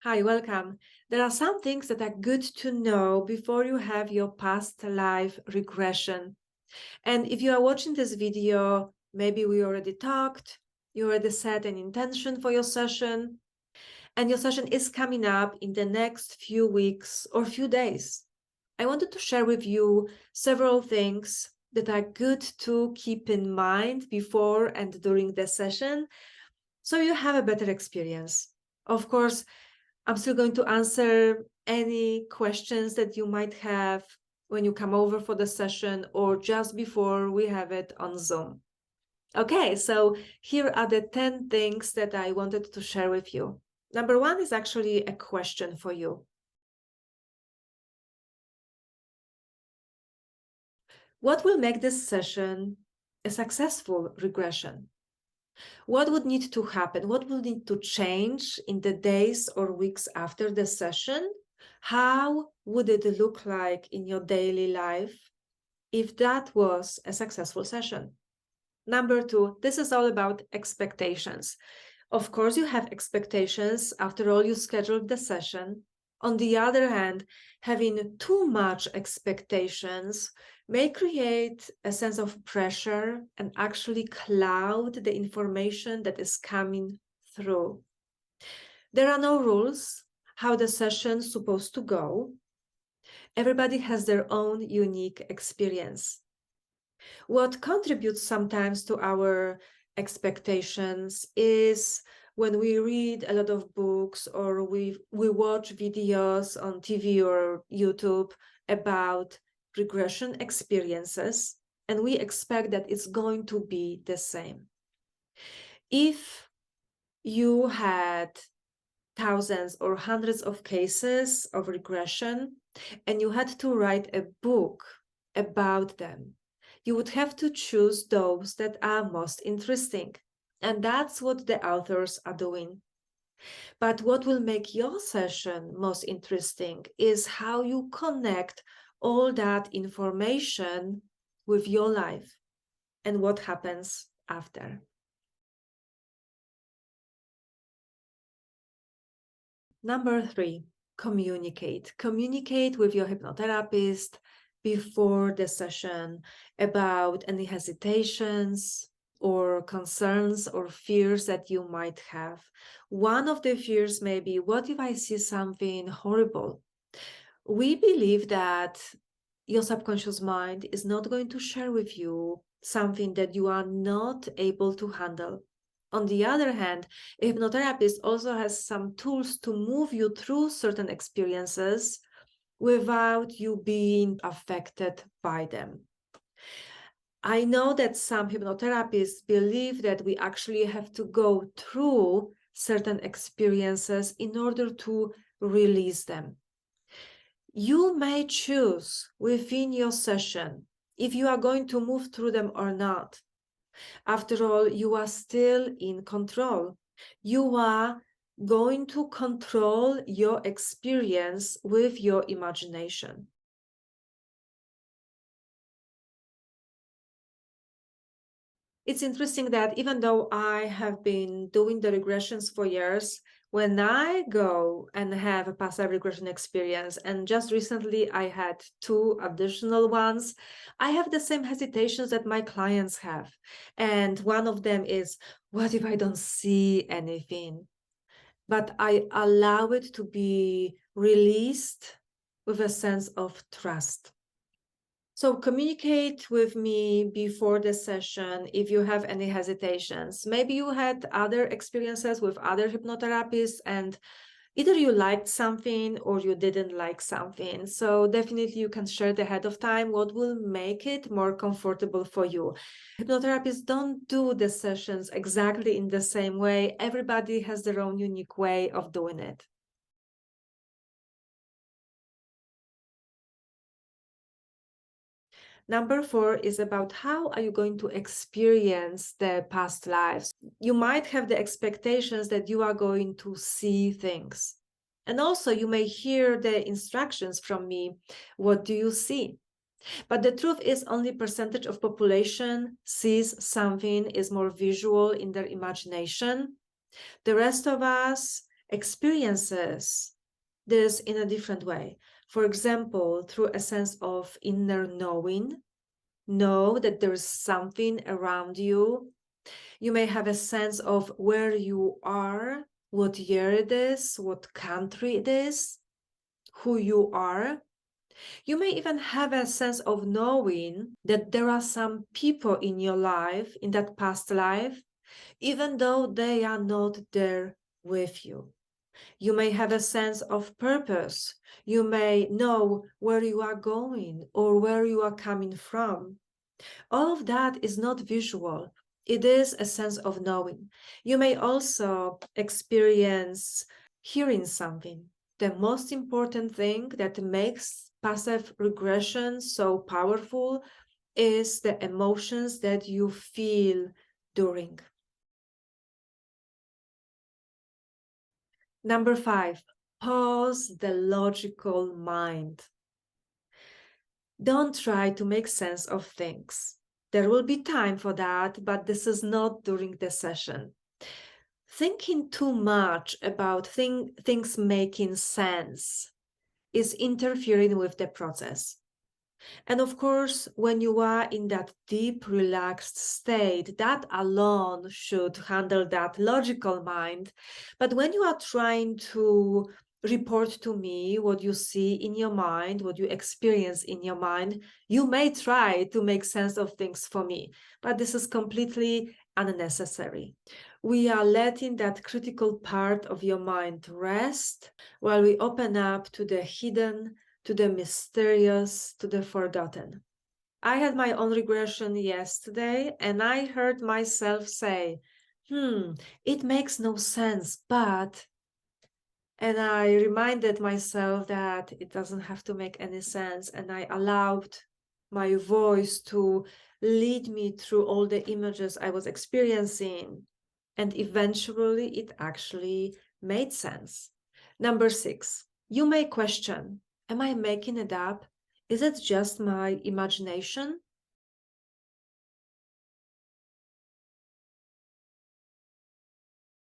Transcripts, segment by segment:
Hi, welcome. There are some things that are good to know before you have your past life regression. And if you are watching this video, maybe we already talked, you already set an intention for your session, and your session is coming up in the next few weeks or few days. I wanted to share with you several things that are good to keep in mind before and during the session so you have a better experience. Of course, I'm still going to answer any questions that you might have when you come over for the session or just before we have it on Zoom. Okay, so here are the 10 things that I wanted to share with you. Number one is actually a question for you. What will make this session a successful regression? What would need to happen? What would need to change in the days or weeks after the session? How would it look like in your daily life if that was a successful session? Number two, this is all about expectations. Of course, you have expectations. After all, you scheduled the session. On the other hand, having too much expectations may create a sense of pressure and actually cloud the information that is coming through. There are no rules how the session's supposed to go. Everybody has their own unique experience. What contributes sometimes to our expectations is when we read a lot of books or we watch videos on TV or YouTube about regression experiences, and we expect that it's going to be the same. If you had thousands or hundreds of cases of regression and you had to write a book about them, you would have to choose those that are most interesting. And that's what the authors are doing. But what will make your session most interesting is how you connect all that information with your life and what happens after. Number three, communicate. Communicate with your hypnotherapist before the session about any hesitations or concerns or fears that you might have. One of the fears may be, what if I see something horrible? We believe that your subconscious mind is not going to share with you something that you are not able to handle. On the other hand, a hypnotherapist also has some tools to move you through certain experiences without you being affected by them. I know that some hypnotherapists believe that we actually have to go through certain experiences in order to release them. You may choose within your session if you are going to move through them or not. After all, you are still in control. You are going to control your experience with your imagination. It's interesting that even though I have been doing the regressions for years, when I go and have a past life regression experience, and just recently I had 2 additional ones, I have the same hesitations that my clients have. And one of them is, what if I don't see anything? But I allow it to be released with a sense of trust. So communicate with me before the session if you have any hesitations. Maybe you had other experiences with other hypnotherapists and either you liked something or you didn't like something. So definitely you can share ahead of time what will make it more comfortable for you. Hypnotherapists don't do the sessions exactly in the same way. Everybody has their own unique way of doing it. Number 4 is about how are you going to experience the past lives. You might have the expectations that you are going to see things. And also you may hear the instructions from me. What do you see? But the truth is only percentage of population sees something, is more visual in their imagination. The rest of us experiences this in a different way. For example, through a sense of inner knowing, know that there's something around you. You may have a sense of where you are, what year it is, what country it is, who you are. You may even have a sense of knowing that there are some people in your life, in that past life, even though they are not there with you. You may have a sense of purpose. You may know where you are going or where you are coming from. All of that is not visual. It is a sense of knowing. You may also experience hearing something. The most important thing that makes passive regression so powerful is the emotions that you feel during. Number 5, pause the logical mind. Don't try to make sense of things. There will be time for that, but this is not during the session. Thinking too much about things making sense is interfering with the process. And of course, when you are in that deep, relaxed state, that alone should handle that logical mind. But when you are trying to report to me what you see in your mind, what you experience in your mind, you may try to make sense of things for me, but this is completely unnecessary. We are letting that critical part of your mind rest while we open up to the hidden, to the mysterious, to the forgotten. I had my own regression yesterday and I heard myself say, it makes no sense, but... And I reminded myself that it doesn't have to make any sense. And I allowed my voice to lead me through all the images I was experiencing. And eventually it actually made sense. Number 6, you may question, am I making it up? Is it just my imagination?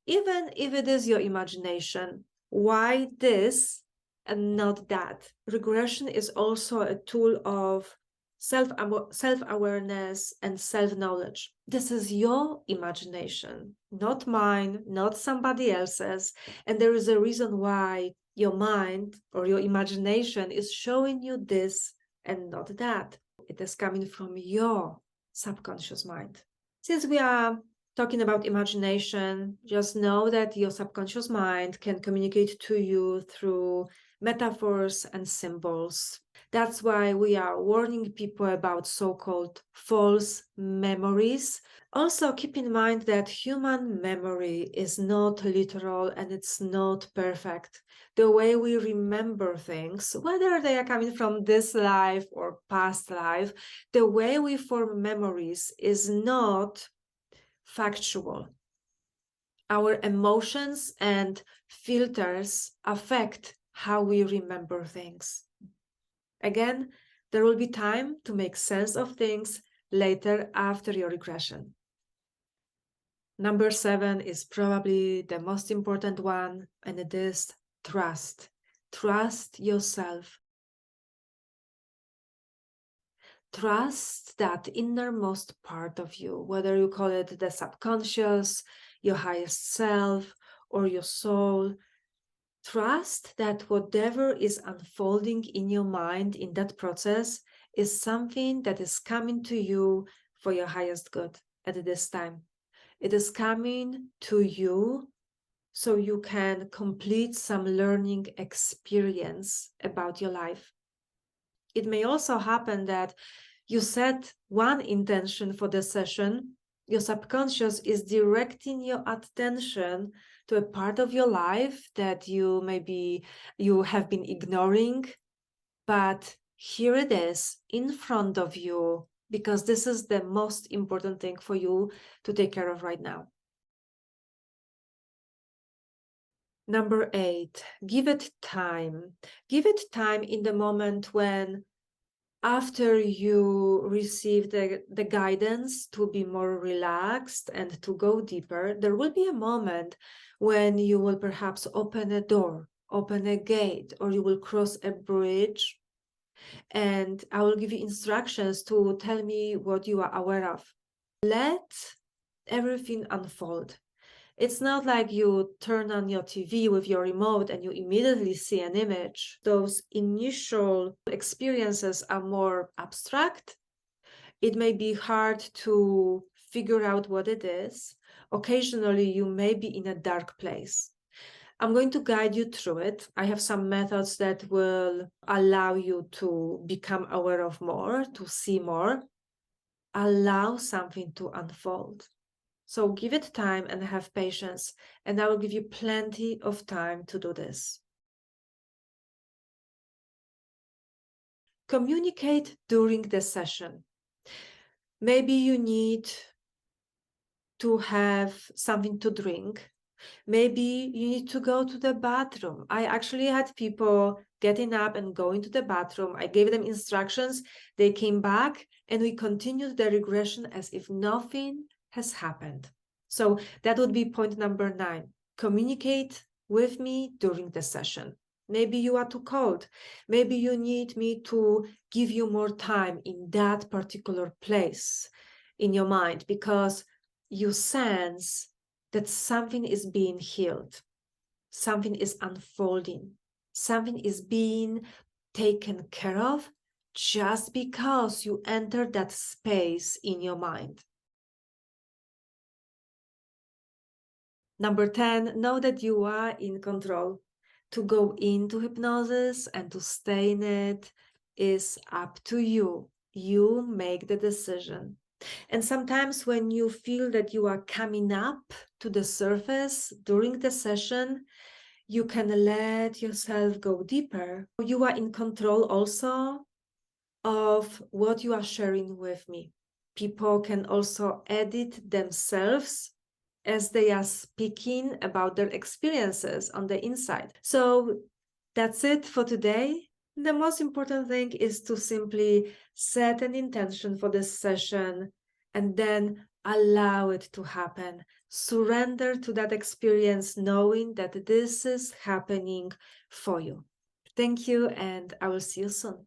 Even if it is your imagination, why this and not that? Regression is also a tool of self-awareness and self-knowledge. This is your imagination, not mine, not somebody else's. And there is a reason why your mind or your imagination is showing you this and not that. It is coming from your subconscious mind. Since we are talking about imagination, just know that your subconscious mind can communicate to you through metaphors and symbols. That's why we are warning people about so-called false memories. Also, keep in mind that human memory is not literal and it's not perfect. The way we remember things, whether they are coming from this life or past life, the way we form memories is not factual. Our emotions and filters affect how we remember things. Again, there will be time to make sense of things later after your regression. Number 7 is probably the most important one, and it is trust. Trust yourself. Trust that innermost part of you, whether you call it the subconscious, your highest self, or your soul. Trust that whatever is unfolding in your mind in that process is something that is coming to you for your highest good at this time. It is coming to you so you can complete some learning experience about your life. It may also happen that you set one intention for the session, your subconscious is directing your attention to a part of your life that you have been ignoring, but here it is in front of you, because this is the most important thing for you to take care of right now. Number 8, give it time. Give it time in the moment when, after you receive the guidance to be more relaxed and to go deeper, there will be a moment when you will perhaps open a door, open a gate, or you will cross a bridge, and I will give you instructions to tell me what you are aware of. Let everything unfold. It's not like you turn on your TV with your remote and you immediately see an image. Those initial experiences are more abstract. It may be hard to figure out what it is. Occasionally, you may be in a dark place. I'm going to guide you through it. I have some methods that will allow you to become aware of more, to see more. Allow something to unfold. So give it time and have patience, and I will give you plenty of time to do this. Communicate during the session. Maybe you need to have something to drink. Maybe you need to go to the bathroom. I actually had people getting up and going to the bathroom. I gave them instructions. They came back and we continued the regression as if nothing has happened. So that would be point number 9. Communicate with me during the session. Maybe you are too cold. Maybe you need me to give you more time in that particular place in your mind because you sense that something is being healed, something is unfolding, something is being taken care of just because you entered that space in your mind. Number 10, know that you are in control. To go into hypnosis and to stay in it is up to you. You make the decision. And sometimes when you feel that you are coming up to the surface during the session, you can let yourself go deeper. You are in control also of what you are sharing with me. People can also edit themselves as they are speaking about their experiences on the inside. So that's it for today. The most important thing is to simply set an intention for this session and then allow it to happen. Surrender to that experience, knowing that this is happening for you. Thank you, and I will see you soon.